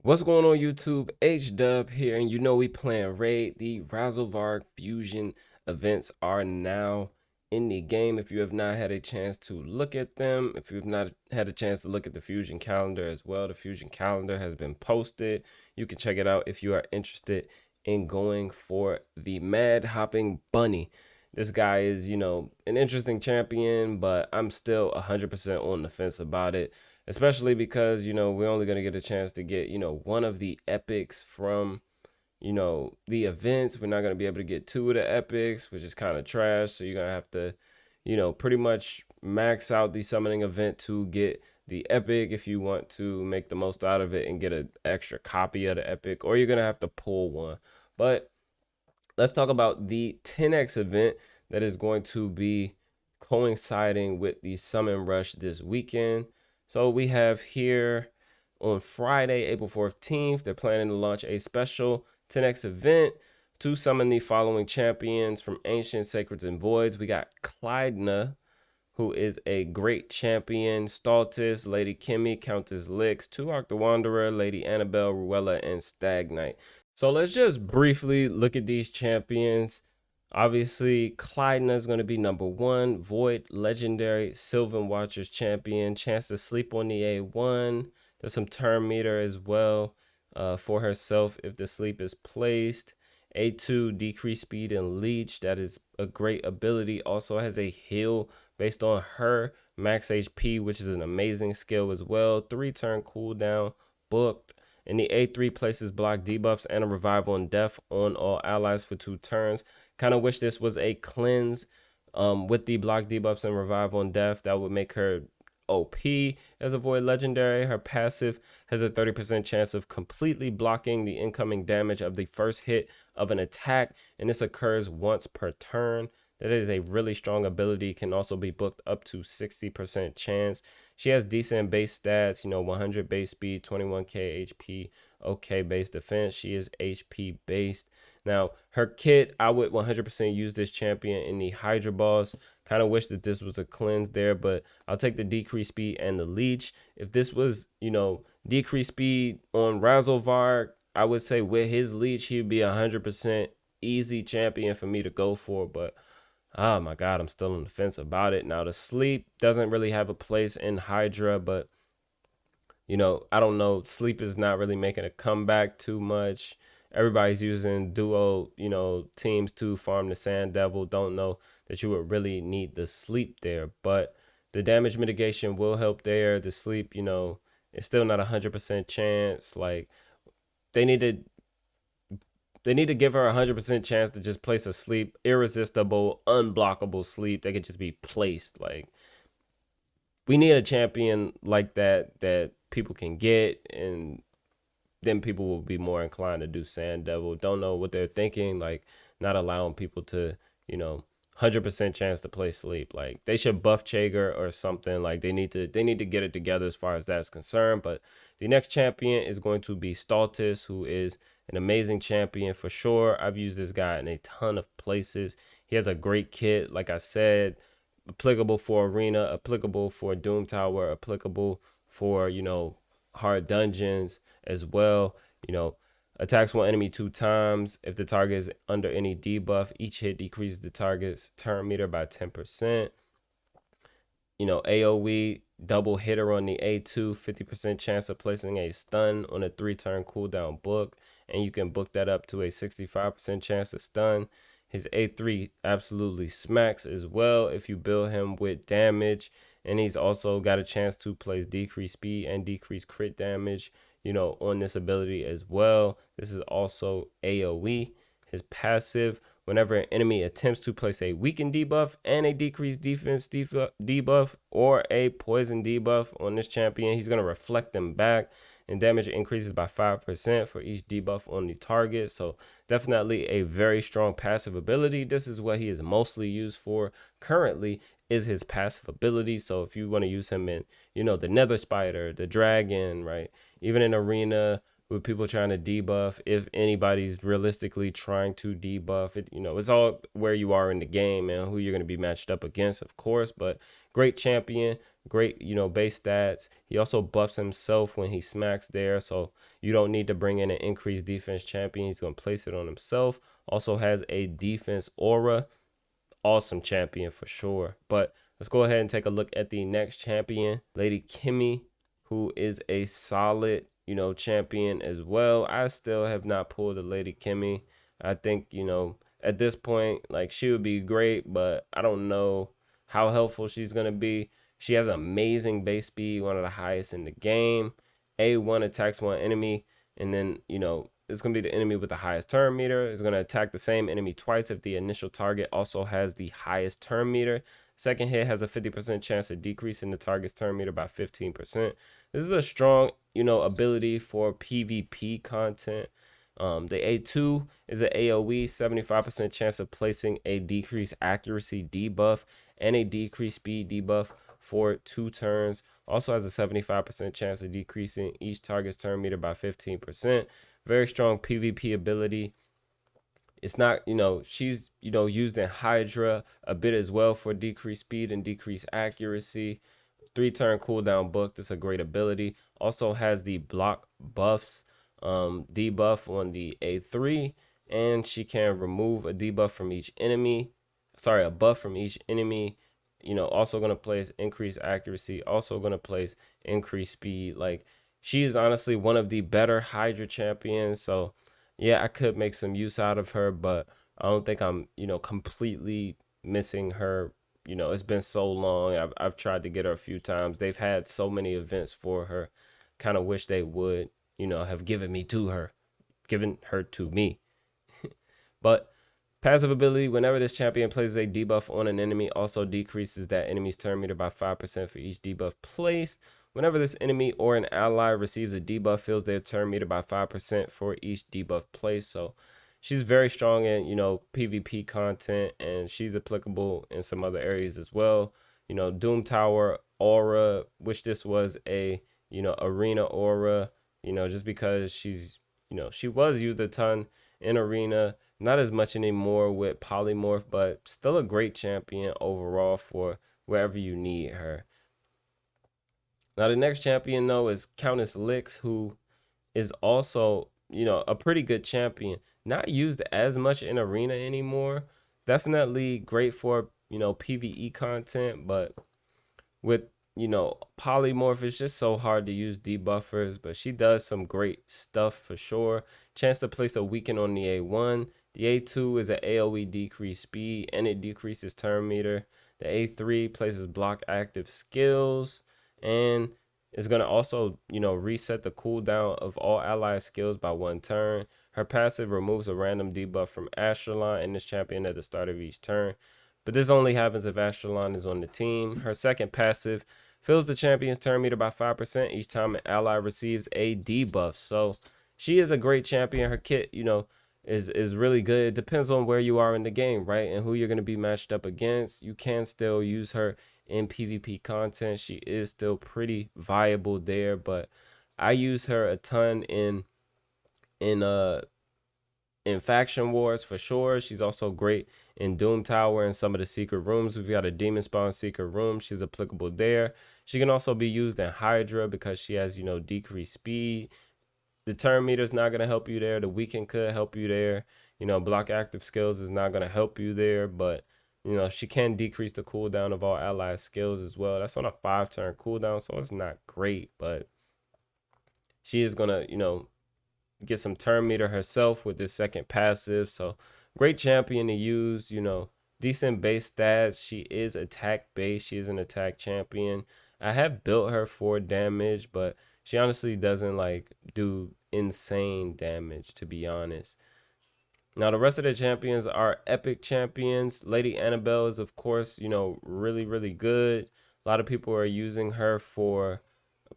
What's going on YouTube? H-Dub here, and you know we playing Raid. The Razelvarg Fusion events are now in the game. If you have not had a chance to look at them, if you have not had a chance to look at the Fusion calendar as well, the Fusion calendar has been posted. You can check it out if you are interested in going for the Mad Hopping Bunny. This guy is, an interesting champion, but I'm still 100% on the fence about it, especially because we're only going to get a chance to get one of the epics from the events. We're not going to be able to get two of the epics, which is kind of trash. So you're going to have to pretty much max out the summoning event to get the epic if you want to make the most out of it and get an extra copy of the epic, or you're going to have to pull one. But let's talk about the 10x event that is going to be coinciding with the summon rush this weekend. So we have here on Friday, April 14th, they're planning to launch a special 10x event to summon the following champions from Ancient Sacreds and Voids. We got Clydna, who is a great champion, Staltus, Lady Kimmy, Countess Licks, Tuark the Wanderer, Lady Annabelle, Ruela, and Stag Knight. So let's just briefly look at these champions. Obviously, Clydna is going to be number one. Void Legendary Sylvan Watchers champion. Chance to sleep on the A1. There's some turn meter as well for herself if the sleep is placed. A2 decrease speed and leech. That is a great ability. Also has a heal based on her max HP, which is an amazing skill as well. 3-turn cooldown booked. And the A3 places block debuffs and a revive on death on all allies for 2 turns. Kind of wish this was a cleanse with the block debuffs and revive on death. That would make her OP as a Void Legendary. Her passive has a 30% chance of completely blocking the incoming damage of the first hit of an attack, and this occurs once per turn. That is a really strong ability. Can also be booked up to 60% chance. She has decent base stats, 100 base speed, 21k HP, okay base defense. She is HP based. Now, her kit, I would 100% use this champion in the Hydra boss. Kind of wish that this was a cleanse there, but I'll take the decrease speed and the leech. If this was, decrease speed on Razelvarg, I would say with his leech, he'd be 100% easy champion for me to go for, but oh my God, I'm still on the fence about it. Now, the sleep doesn't really have a place in Hydra, but, I don't know. Sleep is not really making a comeback too much. Everybody's using duo, teams to farm the Sand Devil. Don't know that you would really need the sleep there, but the damage mitigation will help there. The sleep, it's still not 100% chance. Like, they need to give her 100% chance to just place a sleep, irresistible, unblockable sleep that could just be placed. Like, we need a champion like that people can get, and then people will be more inclined to do Sand Devil. Don't know what they're thinking, like not allowing people to, 100% chance to play sleep. Like, they should buff Chager or something. Like, they need to get it together as far as that's concerned. But the next champion is going to be Staltus, who is an amazing champion for sure. I've used this guy in a ton of places. He has a great kit, like I said, applicable for arena, applicable for Doom Tower, applicable for, hard dungeons as well. Attacks one enemy 2 times. If the target is under any debuff, each hit decreases the target's turn meter by 10%. AoE double hitter on the A2, 50% chance of placing a stun on a 3-turn cooldown book, and you can book that up to a 65% chance to stun. His A3 absolutely smacks as well if you build him with damage, and he's also got a chance to place decreased speed and decreased crit damage, on this ability as well. This is also AoE. His passive, whenever an enemy attempts to place a weakened debuff and a decreased defense debuff or a poison debuff on this champion, he's going to reflect them back, and damage increases by 5% for each debuff on the target. So definitely a very strong passive ability. This is what he is mostly used for currently, is his passive ability. So if you want to use him in, the Nether Spider, the Dragon, right, even in Arena with people trying to debuff, if anybody's realistically trying to debuff it. It's all where you are in the game and who you're going to be matched up against, of course. But great champion, great, base stats. He also buffs himself when he smacks there, so you don't need to bring in an increased defense champion. He's going to place it on himself. Also has a defense aura. Awesome champion for sure. But let's go ahead and take a look at the next champion, Lady Kimmy, who is a solid champion as well. I still have not pulled a Lady Kimmy. I think, at this point, like, she would be great, but I don't know how helpful she's going to be. She has amazing base speed, one of the highest in the game. A1 attacks one enemy, and then, it's going to be the enemy with the highest turn meter. It's going to attack the same enemy twice if the initial target also has the highest turn meter. Second hit has a 50% chance of decreasing the target's turn meter by 15%. This is a strong, ability for PvP content. The A2 is an AoE, 75% chance of placing a decreased accuracy debuff and a decreased speed debuff for 2 turns. Also has a 75% chance of decreasing each target's turn meter by 15%. Very strong PvP ability. It's not, she's, used in Hydra a bit as well for decreased speed and decreased accuracy. 3-turn cooldown book. That's a great ability. Also has the block buffs, debuff on the A3, and she can remove a debuff from each enemy. Sorry, a buff from each enemy. Also going to place increased accuracy. Also going to place increased speed. Like, she is honestly one of the better Hydra champions. So yeah, I could make some use out of her, but I don't think I'm, completely missing her. It's been so long. I've tried to get her a few times. They've had so many events for her. Kind of wish they would, have given her to me. But passive ability, whenever this champion places a debuff on an enemy, also decreases that enemy's turn meter by 5% for each debuff placed. Whenever this enemy or an ally receives a debuff, fills their turn meter by 5% for each debuff placed. So she's very strong in, PvP content, and she's applicable in some other areas as well. Doom Tower aura, which this was a, arena aura, just because she's, she was used a ton in arena. Not as much anymore with polymorph, but still a great champion overall for wherever you need her. Now, the next champion, though, is Countess Licks, who is also, a pretty good champion. Not used as much in arena anymore. Definitely great for, PvE content, but with, polymorph, it's just so hard to use debuffers, but she does some great stuff for sure. Chance to place a weaken on the A1. The A2 is an AoE decreased speed, and it decreases turn meter. The A3 places block active skills, and it's going to also, reset the cooldown of all allied skills by 1 turn. Her passive removes a random debuff from Astralon and this champion at the start of each turn. But this only happens if Astralon is on the team. Her second passive fills the champion's turn meter by 5% each time an ally receives a debuff. So she is a great champion. Her kit, is really good. It depends on where you are in the game, right? And who you're going to be matched up against. You can still use her in PvP content. She is still pretty viable there, but I use her a ton in faction wars for sure. She's also great in Doom Tower and some of the secret rooms. We've got a demon spawn secret room. She's applicable there. She can also be used in Hydra because she has, decreased speed. The turn meter is not going to help you there. The weaken could help you there. Block active skills is not going to help you there, but she can decrease the cooldown of all allied skills as well. That's on a 5-turn cooldown, so it's not great, but she is going to, get some turn meter herself with this second passive. So great champion to use, decent base stats. She is attack based. She is an attack champion. I have built her for damage, but she honestly doesn't do insane damage, to be honest. Now, the rest of the champions are epic champions. Lady Annabelle is, of course, really, really good. A lot of people are using her for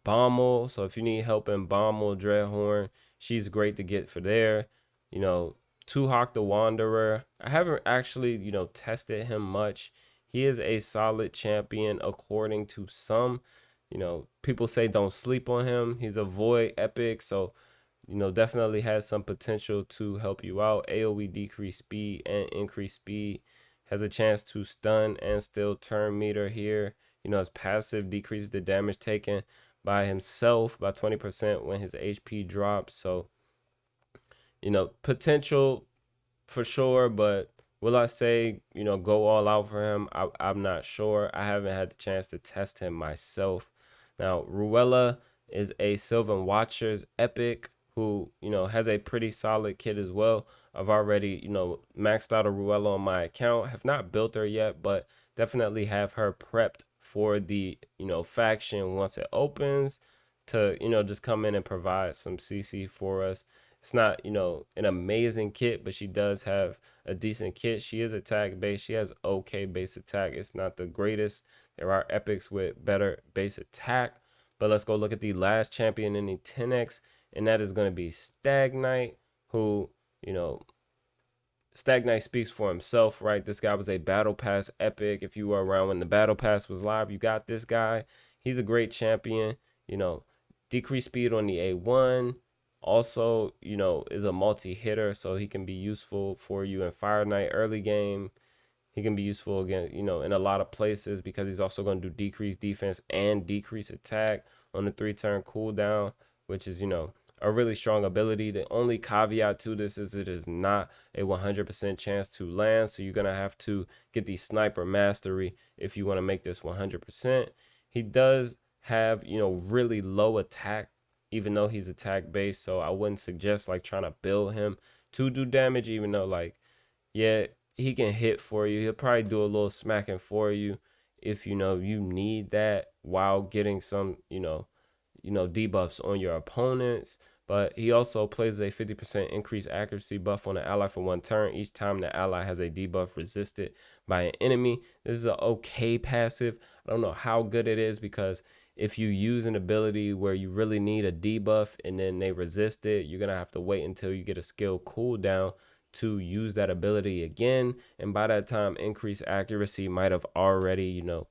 Bommel. So if you need help in Bommel, Dreadhorn, she's great to get for there. Tuhawk the Wanderer. I haven't actually, tested him much. He is a solid champion according to some. People say don't sleep on him. He's a void epic, so you know, definitely has some potential to help you out. AoE decrease speed and increase speed. Has a chance to stun and still turn meter here. You know, his passive decreases the damage taken by himself by 20% when his HP drops. So, you know, potential for sure, but will I say, you know, go all out for him? I'm not sure. I haven't had the chance to test him myself. Now, Ruela is a Sylvan Watchers epic who, you know, has a pretty solid kit as well. I've already, you know, maxed out a Ruela on my account. Have not built her yet, but definitely have her prepped for the, you know, faction once it opens to, you know, just come in and provide some CC for us. It's not, you know, an amazing kit, but she does have a decent kit. She is attack based. She has okay base attack. It's not the greatest. There are epics with better base attack. But let's go look at the last champion in the 10X, and that is going to be Stag Knight, who, you know, Stag Knight speaks for himself, right? This guy was a Battle Pass epic. If you were around when the Battle Pass was live, you got this guy. He's a great champion, you know, decreased speed on the A1. Also, you know, is a multi-hitter, so he can be useful for you in Fire Knight early game. He can be useful again, you know, in a lot of places because he's also going to do decreased defense and decrease attack on the 3-turn cooldown, which is, you know, a really strong ability. The only caveat to this is it is not a 100% chance to land, so you're going to have to get the sniper mastery if you want to make this 100%. He does have, you know, really low attack, even though he's attack based, so I wouldn't suggest like trying to build him to do damage, even though, like, yeah, he can hit for you. He'll probably do a little smacking for you if, you know, you need that while getting some, you know, debuffs on your opponents. But he also plays a 50% increased accuracy buff on an ally for 1 turn each time the ally has a debuff resisted by an enemy. This is an okay passive. I don't know how good it is, because if you use an ability where you really need a debuff and then they resist it, you're going to have to wait until you get a skill cooldown to use that ability again. And by that time, increased accuracy might have already, you know,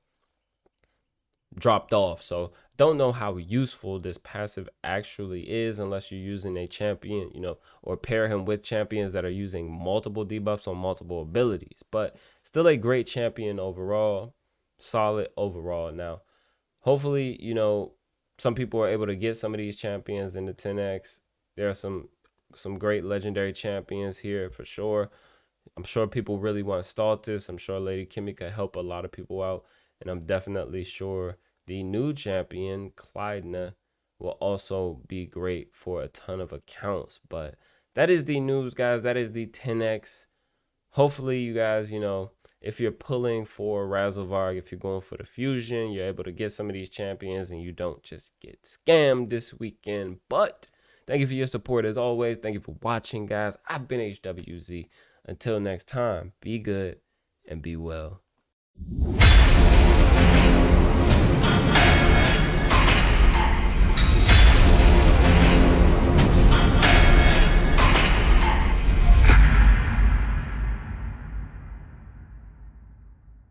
dropped off. So don't know how useful this passive actually is unless you're using a champion, you know, or pair him with champions that are using multiple debuffs on multiple abilities. But still a great champion overall, solid overall. Now, hopefully, you know, some people are able to get some of these champions in the 10X. There are some great legendary champions here for sure. I'm sure people really want Staltus. I'm sure Lady Kimmy could help a lot of people out. And I'm definitely sure the new champion, Clydna, will also be great for a ton of accounts. But that is the news, guys. That is the 10X. Hopefully, you guys, you know, if you're pulling for Razelvarg, if you're going for the fusion, you're able to get some of these champions and you don't just get scammed this weekend. But thank you for your support as always. Thank you for watching, guys. I've been HWZ. Until next time, be good and be well.